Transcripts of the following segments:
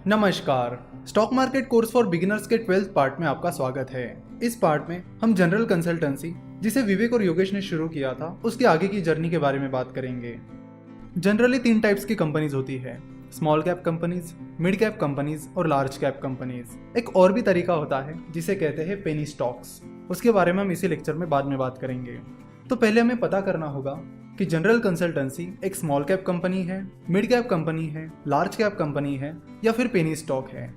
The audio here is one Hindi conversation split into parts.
नमस्कार। Stock market course for beginners के 12th पार्ट में आपका स्वागत है। इस पार्ट में हम जनरल कंसल्टेंसी, जिसे विवेक और योगेश ने शुरू किया था, उसके आगे की जर्नी के बारे में बात करेंगे। जनरली 3 टाइप्स की कंपनीज होती है, small cap companies, mid cap companies और लार्ज कैप कंपनीज। एक और भी तरीका होता है जिसे कहते हैं पेनी स्टॉक्स। उसके बारे में हम इसी लेक्चर में बाद में बात करेंगे। तो पहले हमें पता करना होगा कि जनरल कंसल्टेंसी एक स्मॉल कैप कंपनी है, मिड कैप कंपनी है, लार्ज कैप कंपनी है या फिर पेनी स्टॉक है।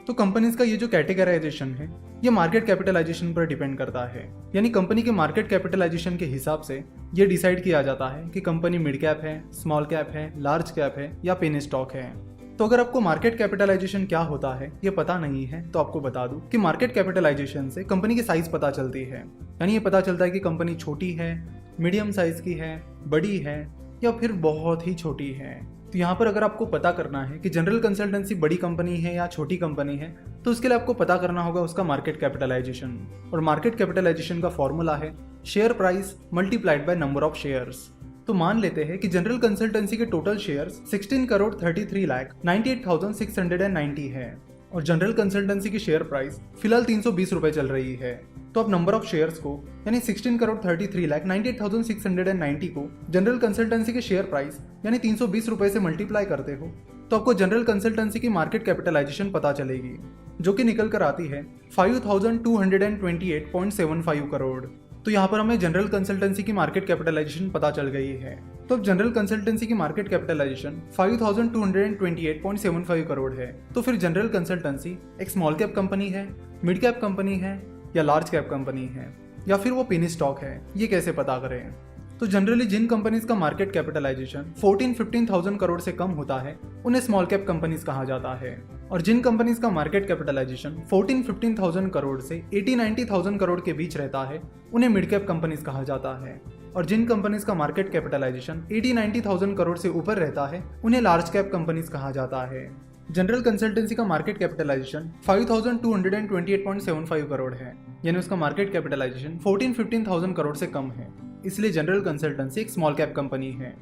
तो कंपनीज का ये जो कैटेगराइजेशन है ये मार्केट कैपिटलाइजेशन पर डिपेंड करता है। यानी कंपनी के मार्केट कैपिटलाइजेशन के हिसाब से ये डिसाइड किया जाता है कि कंपनी मिड कैप है, स्मॉल कैप है, लार्ज कैप है या पेनी स्टॉक है। तो अगर आपको मार्केट कैपिटलाइजेशन क्या होता है ये पता नहीं है तो आपको बता दूं कि मार्केट कैपिटलाइजेशन से कंपनी की साइज पता चलती है। यानी ये पता चलता है कि कंपनी छोटी है, मीडियम साइज की है, बड़ी है या फिर बहुत ही छोटी है। तो यहाँ पर अगर आपको पता करना है कि जनरल कंसल्टेंसी बड़ी कंपनी है या छोटी कंपनी है तो उसके लिए आपको पता करना होगा उसका मार्केट कैपिटलाइजेशन। और मार्केट कैपिटलाइजेशन का फॉर्मूला है share price multiplied by number of shares. तो मान लेते हैं कि जनरल कंसल्टेंसी के टोटल शेयर्स 16,33,98,690 है और जनरल कंसल्टेंसी की शेयर प्राइस फिलहाल 320 रुपए चल रही है। तो आप नंबर ऑफ शेयर्स को यानी 16,33,98,690 को जनरल कंसल्टेंसी के शेयर प्राइस यानी 320 रुपए से मल्टीप्लाई करते हो तो आपको जनरल कंसल्टेंसी की मार्केट कैपिटलाइजेशन पता चलेगी, जो कि निकल कर आती है 5,228.75 करोड़। तो यहाँ पर हमें जनरल कंसल्टेंसी की मार्केट कैपिटलाइजेशन पता चल गई है। तो अब जनरल कंसल्टेंसी की मार्केट कैपिटलाइजेशन 5,228.75 करोड़ है। तो फिर जनरल कंसल्टेंसी एक स्मॉल कैप कंपनी है, मिड कैप कंपनी है या लार्ज कैप कंपनी है या फिर वो पेनी स्टॉक है, ये कैसे पता करें? तो जनरली जिन कंपनीज का मार्केट कैपिटलाइजेशन 14-15,000 करोड़ से कम होता है उन्हें स्मॉल कैप कंपनीज कहा जाता है। और जिन कंपनीज का मार्केट कैपिटलाइजेशन 14-15,000 करोड़ से 80-90,000 करोड़ के बीच रहता है उन्हें मिड कैप कंपनीज कहा जाता है। और जिन कंपनीज का मार्केट कैपिटलाइजेशन 80-90,000 करोड़ से ऊपर रहता है उन्हें लार्ज कैप कंपनीज कहा जाता है। जनरल कंसल्टेंसी का मार्केट कैपिटलाइजेशन 5,228.75 करोड़ है, यानी उसका मार्केट कैपिटलाइजेशन 14-15,000 करोड़ से कम है, इसलिए जनरल कंसल्टेंसी एक स्मॉल कैप कंपनी है।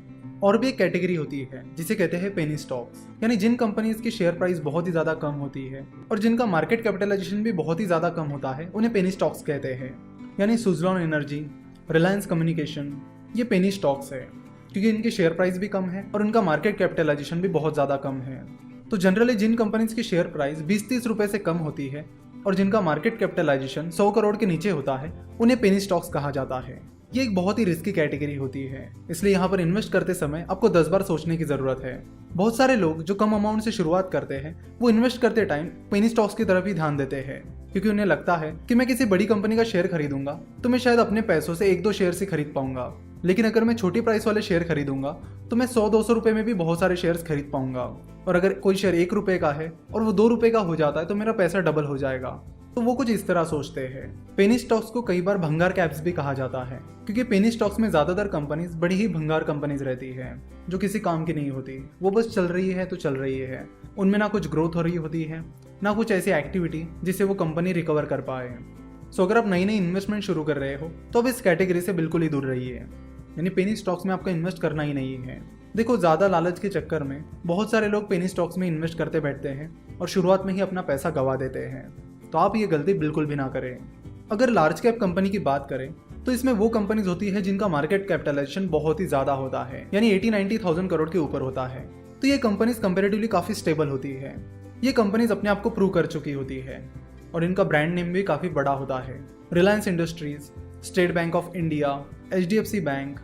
और भी एक कैटेगरी होती है जिसे कहते हैं पेनी स्टॉक्स, यानी जिन कंपनीज की शेयर प्राइस बहुत ही ज्यादा कम होती है और जिनका मार्केट कैपिटलाइजेशन भी बहुत ही ज्यादा कम होता है उन्हें पेनी स्टॉक्स कहते हैं। यानी सुज़लॉन एनर्जी, रिलायंस कम्युनिकेशन, ये पेनी स्टॉक्स है क्योंकि इनकी शेयर प्राइस भी कम है और उनका मार्केट कैपिटलाइजेशन भी बहुत ज्यादा कम है। तो जनरली जिन कंपनीज की शेयर प्राइस 20-30 रुपए से कम होती है और जिनका मार्केट कैपिटलाइजेशन 100 करोड़ के नीचे होता है उन्हें पेनी स्टॉक्स कहा जाता है। ये एक बहुत ही रिस्की कैटेगरी होती है, इसलिए यहाँ पर इन्वेस्ट करते समय आपको 10 बार सोचने की जरूरत है। बहुत सारे लोग जो कम अमाउंट से शुरुआत करते हैं वो इन्वेस्ट करते टाइम पेनी स्टॉक्स की तरफ ही ध्यान देते हैं, क्योंकि उन्हें लगता है कि मैं किसी बड़ी कंपनी का शेयर खरीदूंगा तो मैं शायद अपने पैसों से 1-2 शेयर ही खरीद पाऊंगा, लेकिन अगर मैं छोटी प्राइस वाले शेयर खरीदूंगा तो मैं 100-200 रुपए में भी बहुत सारे शेयर्स खरीद पाऊंगा। और अगर कोई शेयर 1 रुपए का है और वो 2 रुपए का हो जाता है तो मेरा पैसा डबल हो जाएगा। तो वो कुछ इस तरह सोचते हैं। पेनी स्टॉक्स को कई बार भंगार कैप्स भी कहा जाता है, क्योंकि पेनी स्टॉक्स में ज्यादातर कंपनीज बड़ी ही भंगार कंपनीज रहती है जो किसी काम की नहीं होती, वो बस चल रही है तो चल रही है। उनमें ना कुछ ग्रोथ हो रही होती है ना कुछ ऐसी एक्टिविटी जिससे वो कंपनी रिकवर कर पाए। सो अगर आप नई नई इन्वेस्टमेंट शुरू कर रहे हो तो अब इस कैटेगरी से बिल्कुल ही दूर रहिए, यानी पेनी स्टॉक्स में आपका इन्वेस्ट करना ही नहीं है। देखो, ज्यादा लालच के चक्कर में बहुत सारे लोग पेनी स्टॉक्स में इन्वेस्ट करते बैठते हैं और शुरुआत में ही अपना पैसा गवा देते हैं, तो आप ये गलती बिल्कुल भी ना करें। अगर लार्ज कैप कंपनी की बात करें तो इसमें वो कंपनीज होती है जिनका मार्केट कैपिटलाइजेशन बहुत ही ज्यादा होता है, यानी 80-90,000 करोड़ के ऊपर होता है। तो ये कंपनीज कंपेरेटिवली काफी स्टेबल होती है। ये कंपनीज अपने आप को प्रूव कर चुकी होती है और इनका ब्रांड नेम भी काफी बड़ा होता है। Reliance industries, state bank of India, HDFC bank,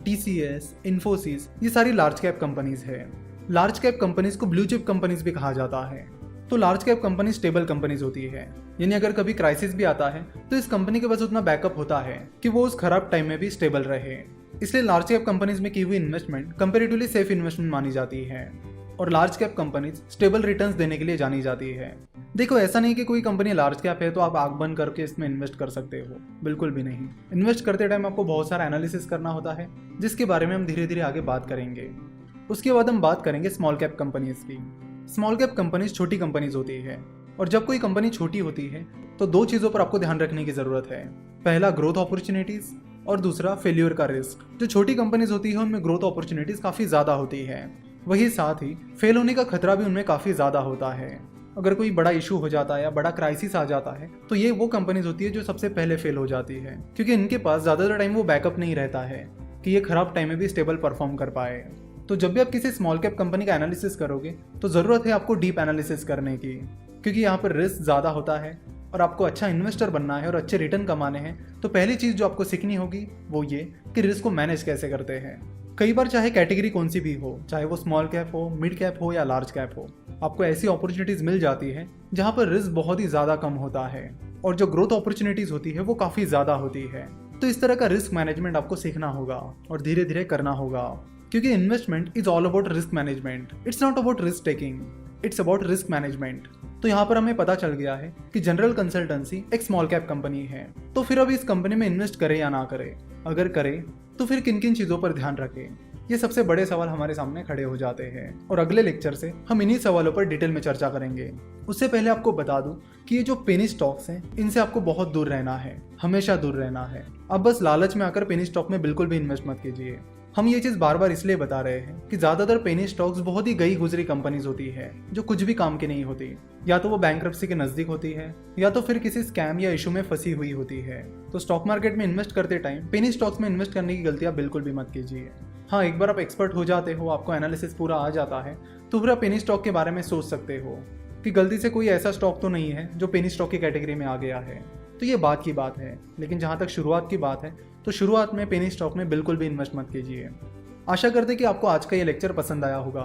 TCS, Infosys, ये सारी लार्ज कैप कंपनीज है। लार्ज कैप कंपनीज को ब्लू चिप कंपनीज भी कहा जाता है। तो large cap company stable companies होती है, यानी अगर कभी क्राइसिस भी आता है तो इस कंपनी के पास उतना बैकअप होता है कि वो उस खराब टाइम में भी स्टेबल रहे। इसलिए लार्ज कैप कंपनीज में की हुई इन्वेस्टमेंट कंपेरेटिवली सेफ इन्वेस्टमेंट मानी जाती है और large cap companies stable returns देने के लिए जानी जाती है। देखो, ऐसा नहीं कि कोई कंपनी लार्ज कैप है तो आप आंख बंद करके इसमें इन्वेस्ट कर सकते हो, बिल्कुल भी नहीं। इन्वेस्ट करते टाइम आपको बहुत सारा एनालिसिस करना होता है, जिसके बारे में हम धीरे धीरे आगे बात करेंगे। उसके बाद हम बात करेंगे स्मॉल कैप कंपनीज की। स्मॉल कैप कंपनीज छोटी कंपनीज होती है और जब कोई कंपनी छोटी होती है तो 2 चीजों पर आपको ध्यान रखने की जरूरत है। पहला, ग्रोथ अपॉर्चुनिटीज और दूसरा, फेल्यूर का रिस्क। जो छोटी कंपनीज होती है उनमें ग्रोथ अपॉर्चुनिटीज काफी ज्यादा होती है वही साथ ही फेल होने का खतरा भी उनमें काफ़ी ज़्यादा होता है। अगर कोई बड़ा इशू हो जाता है या बड़ा क्राइसिस आ जाता है तो ये वो कंपनीज होती है जो सबसे पहले फेल हो जाती है, क्योंकि इनके पास ज़्यादातर टाइम वो बैकअप नहीं रहता है कि ये खराब टाइम में भी स्टेबल परफॉर्म कर पाए। तो जब भी आप किसी स्मॉल कैप कंपनी का एनालिसिस करोगे तो ज़रूरत है आपको डीप एनालिसिस करने की, क्योंकि यहाँ पर रिस्क ज़्यादा होता है और आपको अच्छा इन्वेस्टर बनना है और अच्छे रिटर्न कमाने हैं। तो पहली चीज़ जो आपको सीखनी होगी वो ये कि रिस्क को मैनेज कैसे करते हैं। कई बार चाहे कैटेगरी कौन सी भी हो, चाहे वो स्मॉल कैप हो, मिड कैप हो या लार्ज कैप हो, आपको ऐसी अपॉर्चुनिटीज़ मिल जाती है जहाँ पर रिस्क बहुत ही ज़्यादा कम होता है और जो ग्रोथ अपॉर्चुनिटीज़ होती है वो काफ़ी ज़्यादा होती है। तो इस तरह का रिस्क मैनेजमेंट आपको सीखना होगा और धीरे धीरे करना होगा, क्योंकि investment is all about risk management. It's not about risk taking, it's about risk management. तो यहाँ पर हमें पता चल गया है कि जनरल कंसल्टेंसी एक स्मॉल कैप कंपनी है। तो फिर अब इस कंपनी में इन्वेस्ट करें या ना करें, अगर करें तो फिर किन किन चीज़ों पर ध्यान रखें, ये सबसे बड़े सवाल हमारे सामने खड़े हो जाते हैं और अगले लेक्चर से हम इन्हीं सवालों पर डिटेल में चर्चा करेंगे। उससे पहले आपको बता दूं कि ये जो पेनी स्टॉक्स हैं इनसे आपको बहुत दूर रहना है, हमेशा दूर रहना है। अब बस लालच में आकर पेनी स्टॉक में बिल्कुल भी इन्वेस्ट मत कीजिए। हम ये चीज़ बार बार इसलिए बता रहे हैं कि ज़्यादातर पेनी स्टॉक्स बहुत ही गई गुजरी कंपनीज होती है जो कुछ भी काम की नहीं होती, या तो वो बैंक्रप्सी के नज़दीक होती है या तो फिर किसी स्कैम या इशू में फंसी हुई होती है। तो स्टॉक मार्केट में इन्वेस्ट करते टाइम पेनी स्टॉक्स में इन्वेस्ट करने की गलतियाँ बिल्कुल भी मत कीजिए। हाँ, एक बार आप एक्सपर्ट हो जाते हो, आपको एनालिसिस पूरा आ जाता है, तो फिर आप पेनी स्टॉक के बारे में सोच सकते हो कि गलती से कोई ऐसा स्टॉक तो नहीं है जो पेनी स्टॉक की कैटेगरी में आ गया है। तो ये बात की बात है, लेकिन जहाँ तक शुरुआत की बात है तो शुरुआत में पेनी स्टॉक में बिल्कुल भी इन्वेस्ट मत कीजिए। आशा करते कि आपको आज का ये लेक्चर पसंद आया होगा।